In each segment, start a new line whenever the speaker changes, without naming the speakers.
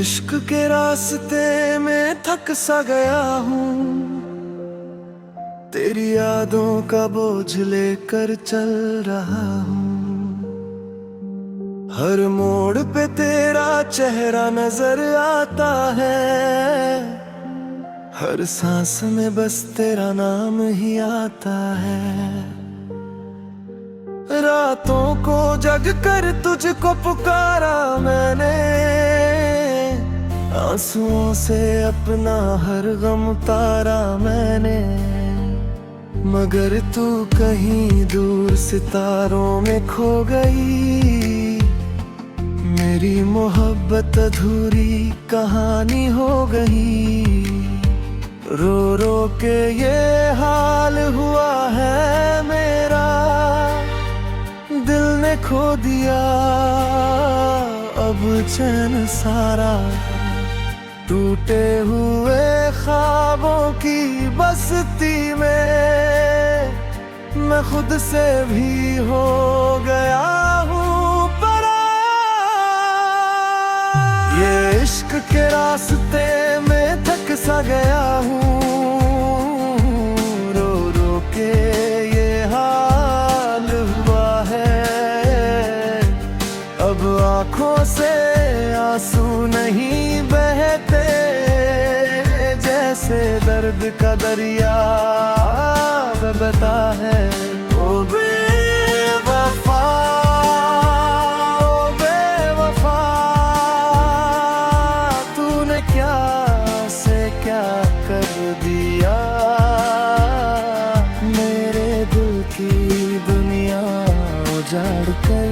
इश्क के रास्ते में थक सा गया हूँ, तेरी यादों का बोझ लेकर चल रहा हूँ। हर मोड़ पे तेरा चेहरा नजर आता है, हर सांस में बस तेरा नाम ही आता है। रातों को जग कर तुझको पुकारा मैंने, आंसुओं से अपना हर गम उतारा मैंने। मगर तू कहीं दूर सितारों में खो गई, मेरी मोहब्बत अधूरी कहानी हो गई। रो रो के ये हाल हुआ है मेरा, दिल ने खो दिया अब चैन सारा। टूटे हुए ख्वाबों की बस्ती में मैं खुद से भी हो गया हूँ पराया। ये इश्क के रास्ते में थक सा गया हूँ, रो रो के ये हाल हुआ है। अब आँखों से आंसू नहीं बहते, जैसे दर्द का दरिया बहता है। ओ बेवफा, ओ बेवफा, तूने क्या से क्या कर दिया, मेरे दिल की दुनिया उजाड़ कर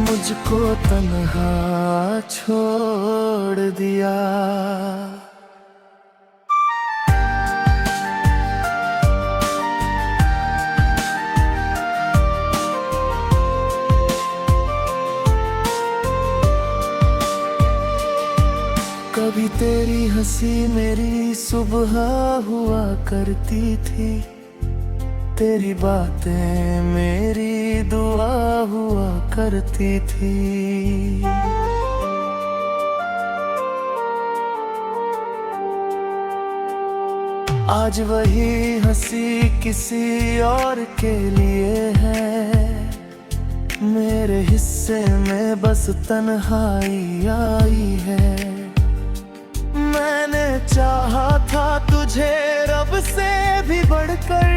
मुझको तन्हा छोड़ दिया। कभी तेरी हंसी मेरी सुबह हुआ करती थी, तेरी बातें मेरी दुआ हुआ करती थी। आज वही हंसी किसी और के लिए है, मेरे हिस्से में बस तन्हाई आई है। मैंने चाहा था तुझे रब से भी बढ़कर,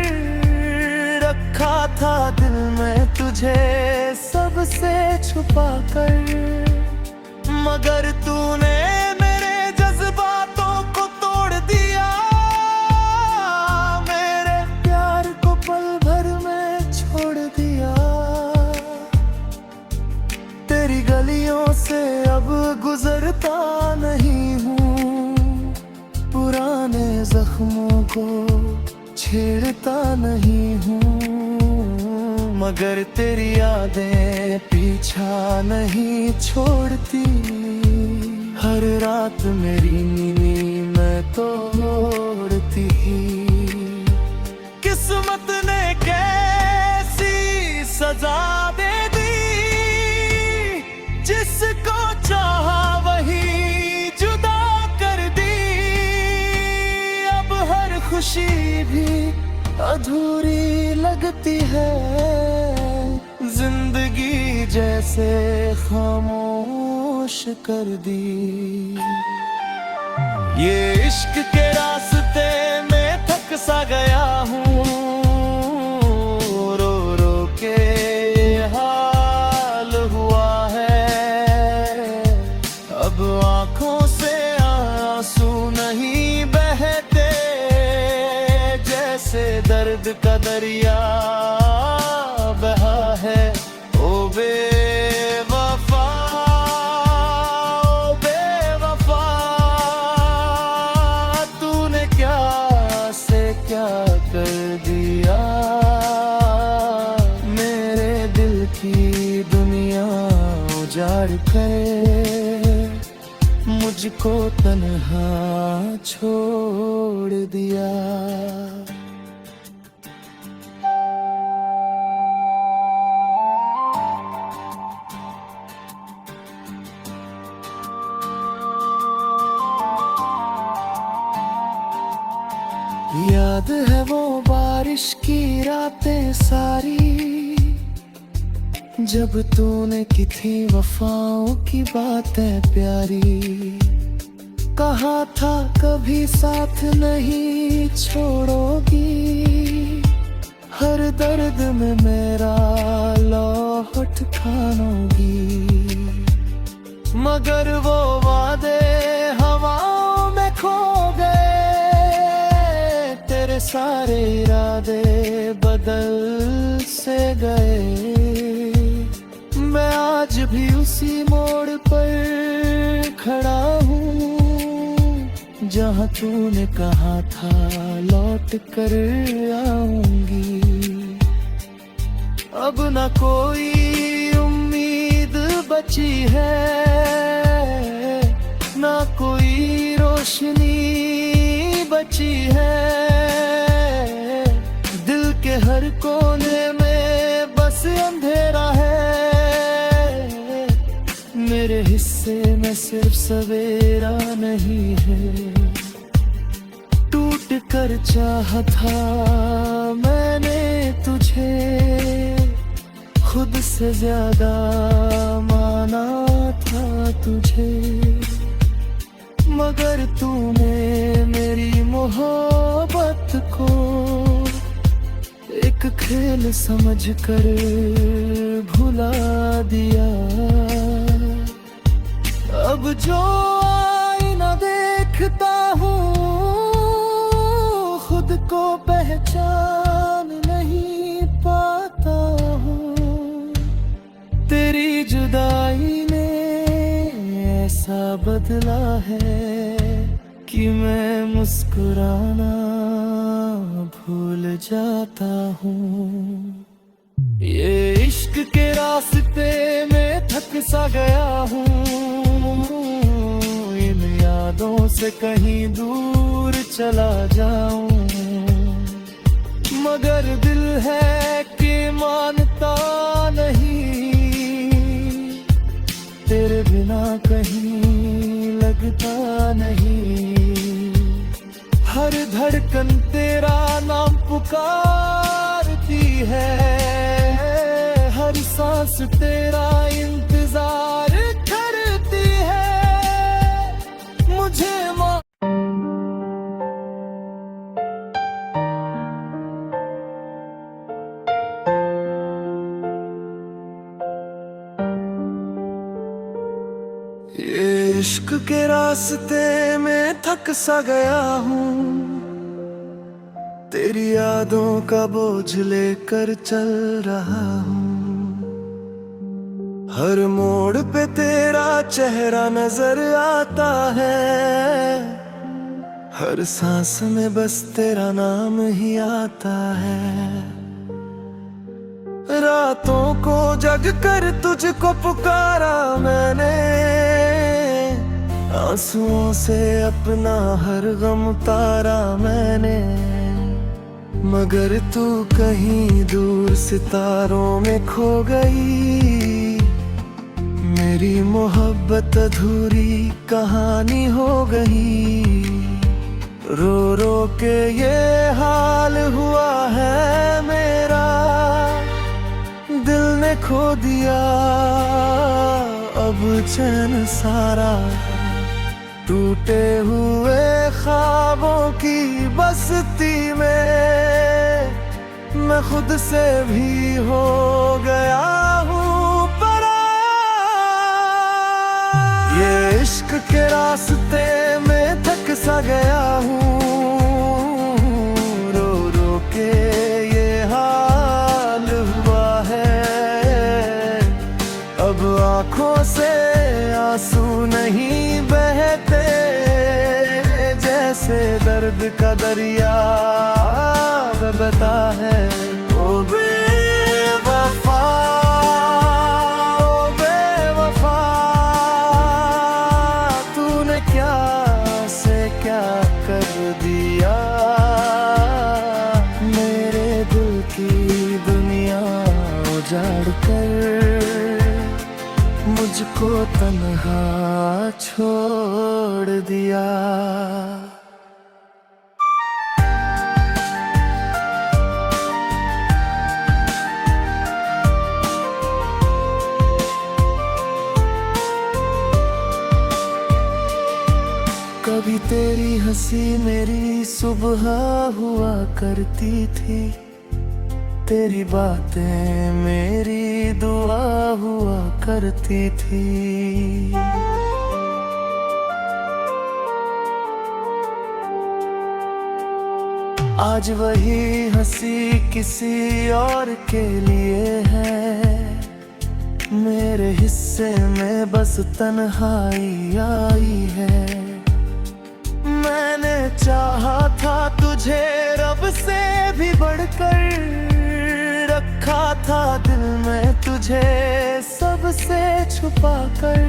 रखा था दिल में तुझे सबसे छुपा कर। मगर तूने मेरे जज्बातों को तोड़ दिया, मेरे प्यार को पल भर में छोड़ दिया। तेरी गलियों से अब गुजरता नहीं हूँ, पुराने जख्मों को छेड़ता नहीं हूँ। मगर तेरी यादें पीछा नहीं छोड़ती, हर रात मेरी नींद मैं तोड़ती। किस्मत ने कैसी सजा दे दी, जिसको चाहा वही जुदा कर दी। अब हर खुशी भी अधूरी लगती है, जिंदगी जैसे खामोश कर दी। ये इश्क के रास्ते में थक सा गया हूँ, रो रो के हाल हुआ है। अब आँखों से आंसू नहीं बहते, जैसे दर्द का दरिया बहा है। ओ बेवफा, ओ बेवफा, तूने क्या से क्या कर दिया, मेरे दिल की दुनिया उजाड़ कर मुझको तन्हा छोड़ दिया। याद है वो बारिश की रातें सारी, जब तूने की थी वफाओं की बातें प्यारी। कहा था कभी साथ नहीं छोड़ोगी, हर दर्द में मेरा लौट खानोगी। मगर वो वादे हवाओं में खो गए, तेरे सारे इरादे बदल से गए। मैं आज भी उसी मोड़ पर खड़ा हूँ, जहाँ तूने कहा था लौट कर आऊंगी। अब न कोई उम्मीद बची है, ना कोई रोशनी बची है। दिल के हर कोने में बस अंधेरा है, मेरे हिस्से में सिर्फ सवेरा नहीं है। टूट कर चाहा था मैंने तुझे, खुद से ज्यादा माना था तुझे। मगर तूने मेरी मोहब्बत को एक खेल समझकर भुला दिया। अब जो आईना देखता हूँ, खुद को पहचान नहीं पाता हूँ। तेरी जुदाई ने ऐसा बदला है कि मैं मुस्कुराना भूल जाता हूँ। ये इश्क के रास्ते में थक सा गया हूँ, इन यादों से कहीं दूर चला जाऊं। मगर दिल है कि मानता नहीं, तेरे बिना कहीं लगता नहीं। हर धड़कन तेरा नाम पुकारती है, हर सांस तेरा इंतजार करती है। मुझे ये इश्क के रास्ते में थक सा गया हूँ, तेरी यादों का बोझ लेकर चल रहा हूँ। हर मोड़ पे तेरा चेहरा नजर आता है, हर सांस में बस तेरा नाम ही आता है। रातों को जग कर तुझको पुकारा मैंने, आंसुओं से अपना हर गम उतारा मैंने। मगर तू कहीं दूर सितारों में खो गई, मेरी मोहब्बत अधूरी कहानी हो गई। रो रो के ये हाल हुआ है मेरा, दिल ने खो दिया अब चैन सारा। टूटे हुए ख्वाबों की बस्ती में मैं खुद से भी हो गया हूँ परा। ये इश्क के रास्ते में थक सा गया हूँ, रो रो के ये हाल हुआ है। अब आँखों से आंसू नहीं बहते, जैसे दर्द का दरिया बहता है। ओ बेवफा, ओ बेवफा, तूने क्या से क्या कर दिया। मेरे दिल की दुनिया उजाड़ कर मुझको तन्हा छोड़ दिया। कभी तेरी हंसी मेरी सुबह हुआ करती थी, तेरी बातें मेरी दुआ हुआ करती थी। आज वही हंसी किसी और के लिए है, मेरे हिस्से में बस तन्हाई आई है। मैंने चाहा था तुझे रब से भी बढ़कर, रखा था दिल में तुझे सबसे छुपा कर,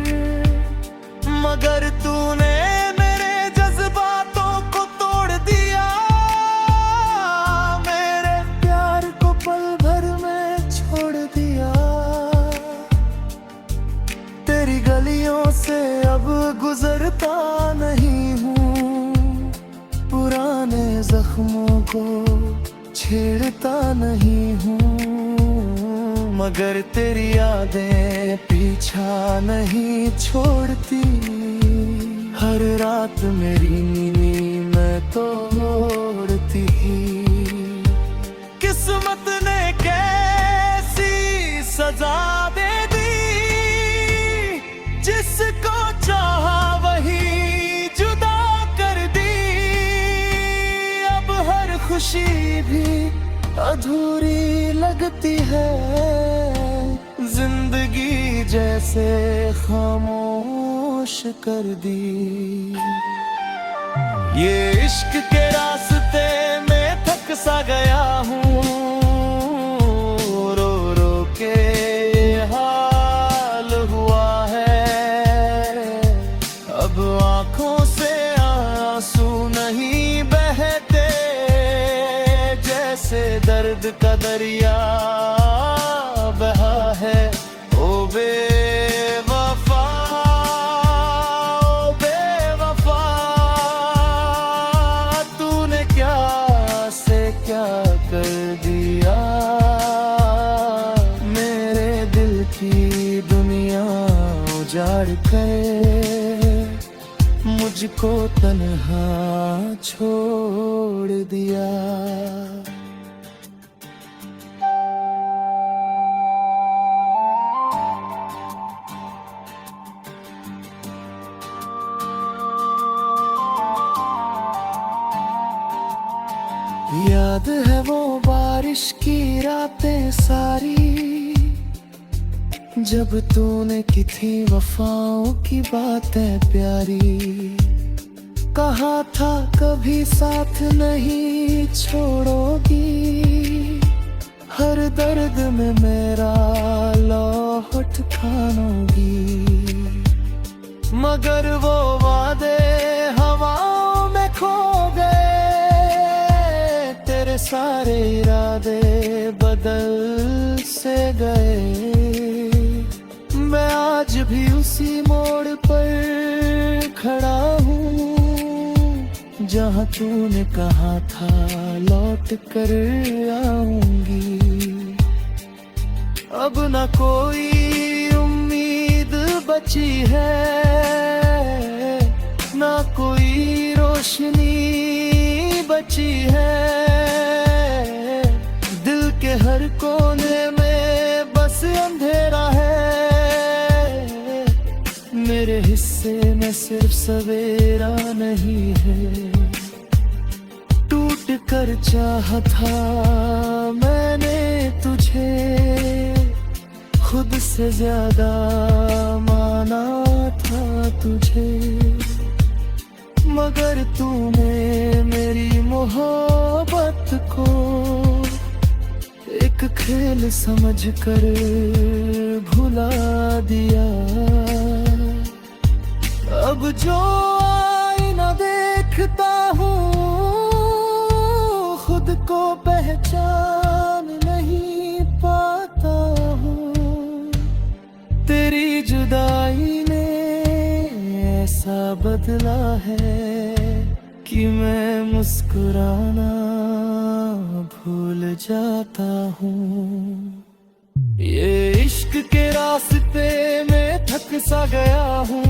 मगर तूने मेरे जज्बातों को तोड़ दिया, मेरे प्यार को पल भर में छोड़ दिया। तेरी गलियों से अब गुजरता नहीं हूँ, पुराने जख्मों को छेड़ता नहीं हूँ, मगर तेरी यादें पीछा नहीं छोड़ती। हर रात मेरी नींद मैं तोड़ती। किस्मत ने कैसी सजा दे दी, जिसको चाहा वही जुदा कर दी। अब हर खुशी भी अधूरी लगती है, जिंदगी जैसे खामोश कर दी। ये इश्क के रास्ते में थक सा गया हूँ, रो रो के ये हाल हुआ है। अब आँखों से आंसू नहीं बहते, जैसे दर्द का दरिया बहा है। ओ बेवफा, ओ बेवफा, तूने क्या से क्या कर दिया, मेरे दिल की दुनिया उजाड़ कर मुझको तन्हा छोड़ दिया। याद है वो बारिश की रातें सारी, जब तूने की थी वफाओं की बातें प्यारी। कहा था कभी साथ नहीं छोड़ोगी, हर दर्द में मेरा लौट ठानोगी। मगर वो वादे हवाओं में खो गए, तेरे सारे इरादे बदल से गए। मैं आज भी उसी मोड़ पर खड़ा हूँ, जहाँ तूने कहा था लौट कर आऊंगी। अब न कोई उम्मीद बची है, ना कोई रोशनी बची है। दिल के हर कोने में बस अंधेरा है, मेरे हिस्से में सिर्फ सवेरा नहीं है। टूट कर चाहा था मैंने तुझे, खुद से ज्यादा माना था तुझे। मगर तूने मेरी मोहब्बत को एक खेल समझकर भुला दिया। अब जो आईना देखता हूँ, खुद को पहचान नहीं पाता हूँ। तेरी जुदाई ने ऐसा बदला है कि मैं मुस्कुराना भूल जाता हूँ। ये इश्क के रास्ते में थक सा गया हूँ,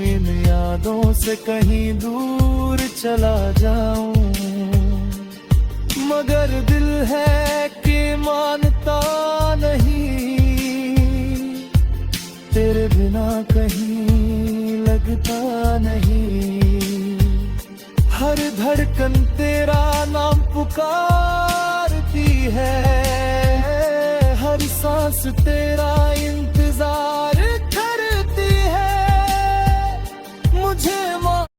इन यादों से कहीं दूर चला जाऊं, मगर दिल है कि मानता नहीं, तेरे बिना कहीं लगता नहीं। हर धड़कन तेरा नाम पुकारती है, हर सांस तेरा इंतजार